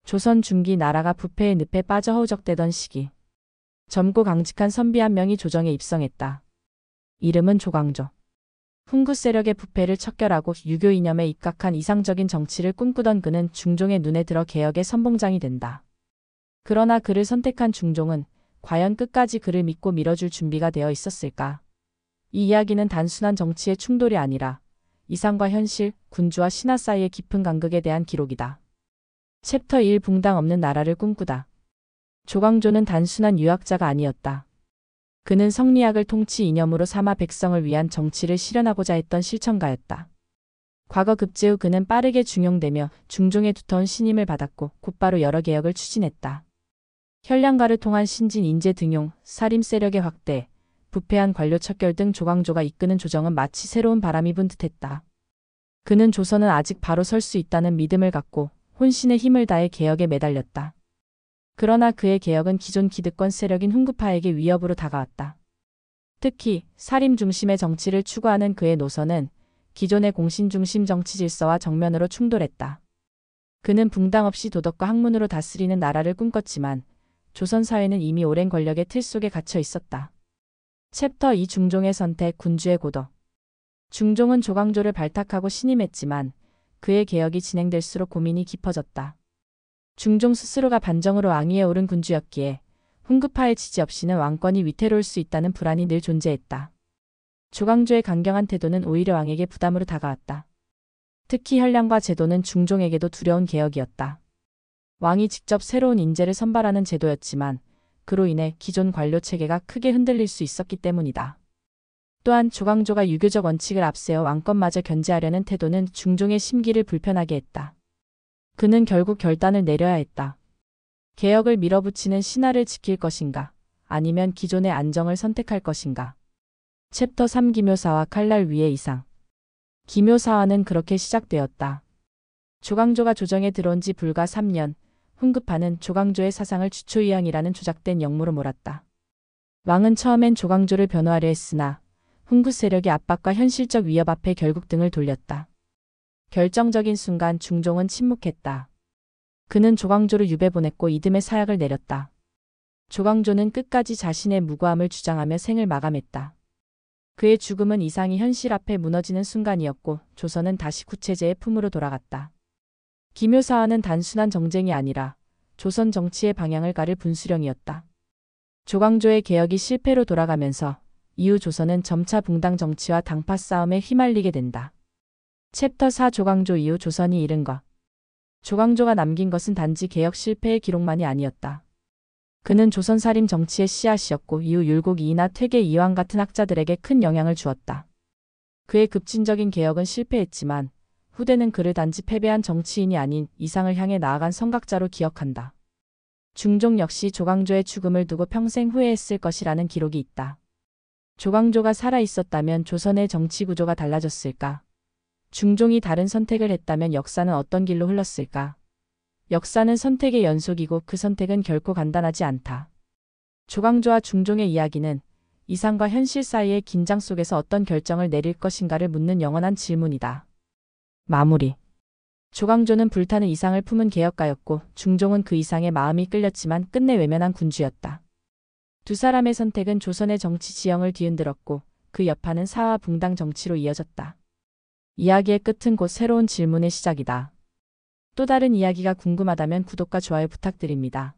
조선 중기 나라가 부패의 늪에 빠져 허우적대던 시기. 젊고 강직한 선비 한 명이 조정에 입성했다. 이름은 조광조. 훈구 세력의 부패를 척결하고 유교 이념에 입각한 이상적인 정치를 꿈꾸던 그는 중종의 눈에 들어 개혁의 선봉장이 된다. 그러나 그를 선택한 중종은 과연 끝까지 그를 믿고 밀어줄 준비가 되어 있었을까? 이 이야기는 단순한 정치의 충돌이 아니라 이상과 현실, 군주와 신하 사이의 깊은 간극에 대한 기록이다. 챕터 1 붕당 없는 나라를 꿈꾸다. 조광조는 단순한 유학자가 아니었다. 그는 성리학을 통치 이념으로 삼아 백성을 위한 정치를 실현하고자 했던 실천가였다. 과거 급제 후 그는 빠르게 중용되며 중종의 두터운 신임을 받았고 곧바로 여러 개혁을 추진했다. 현량가를 통한 신진 인재 등용, 사림 세력의 확대, 부패한 관료 척결 등 조광조가 이끄는 조정은 마치 새로운 바람이 분 듯했다. 그는 조선은 아직 바로 설 수 있다는 믿음을 갖고 혼신의 힘을 다해 개혁에 매달렸다. 그러나 그의 개혁은 기존 기득권 세력인 훈구파에게 위협으로 다가왔다. 특히 사림 중심의 정치를 추구하는 그의 노선은 기존의 공신 중심 정치 질서와 정면으로 충돌했다. 그는 붕당 없이 도덕과 학문으로 다스리는 나라를 꿈꿨지만 조선 사회는 이미 오랜 권력의 틀 속에 갇혀 있었다. 챕터 2 중종의 선택, 군주의 고도. 중종은 조광조를 발탁하고 신임했지만 그의 개혁이 진행될수록 고민이 깊어졌다. 중종 스스로가 반정으로 왕위에 오른 군주였기에 훈구파의 지지 없이는 왕권이 위태로울 수 있다는 불안이 늘 존재했다. 조광조의 강경한 태도는 오히려 왕에게 부담으로 다가왔다. 특히 현량과 제도는 중종에게도 두려운 개혁이었다. 왕이 직접 새로운 인재를 선발하는 제도였지만 그로 인해 기존 관료 체계가 크게 흔들릴 수 있었기 때문이다. 또한 조광조가 유교적 원칙을 앞세워 왕권마저 견제하려는 태도는 중종의 심기를 불편하게 했다. 그는 결국 결단을 내려야 했다. 개혁을 밀어붙이는 신하를 지킬 것인가, 아니면 기존의 안정을 선택할 것인가. 챕터 3 기묘사화 칼날 위의 이상. 기묘사화는 그렇게 시작되었다. 조광조가 조정에 들어온 지 불과 3년, 훈구파는 조광조의 사상을 주초이양이라는 조작된 역무로 몰았다. 왕은 처음엔 조광조를 변호하려 했으나 훈구 세력의 압박과 현실적 위협 앞에 결국 등을 돌렸다. 결정적인 순간 중종은 침묵했다. 그는 조광조를 유배 보냈고 이듬해 사약을 내렸다. 조광조는 끝까지 자신의 무고함을 주장하며 생을 마감했다. 그의 죽음은 이상이 현실 앞에 무너지는 순간이었고 조선은 다시 구체제의 품으로 돌아갔다. 기묘사화는 단순한 정쟁이 아니라 조선 정치의 방향을 가를 분수령이었다. 조광조의 개혁이 실패로 돌아가면서 이후 조선은 점차 붕당 정치와 당파 싸움에 휘말리게 된다. 챕터 4 조광조 이후 조선이 잃은 것. 조광조가 남긴 것은 단지 개혁 실패의 기록만이 아니었다. 그는 조선 사림 정치의 씨앗이었고 이후 율곡 이이나 퇴계 이황 같은 학자들에게 큰 영향을 주었다. 그의 급진적인 개혁은 실패했지만 후대는 그를 단지 패배한 정치인이 아닌 이상을 향해 나아간 선각자로 기억한다. 중종 역시 조광조의 죽음을 두고 평생 후회했을 것이라는 기록이 있다. 조광조가 살아있었다면 조선의 정치 구조가 달라졌을까? 중종이 다른 선택을 했다면 역사는 어떤 길로 흘렀을까? 역사는 선택의 연속이고 그 선택은 결코 간단하지 않다. 조광조와 중종의 이야기는 이상과 현실 사이의 긴장 속에서 어떤 결정을 내릴 것인가를 묻는 영원한 질문이다. 마무리. 조광조는 불타는 이상을 품은 개혁가였고 중종은 그 이상에 마음이 끌렸지만 끝내 외면한 군주였다. 두 사람의 선택은 조선의 정치 지형을 뒤흔들었고 그 여파는 사화 붕당 정치로 이어졌다. 이야기의 끝은 곧 새로운 질문의 시작이다. 또 다른 이야기가 궁금하다면 구독과 좋아요 부탁드립니다.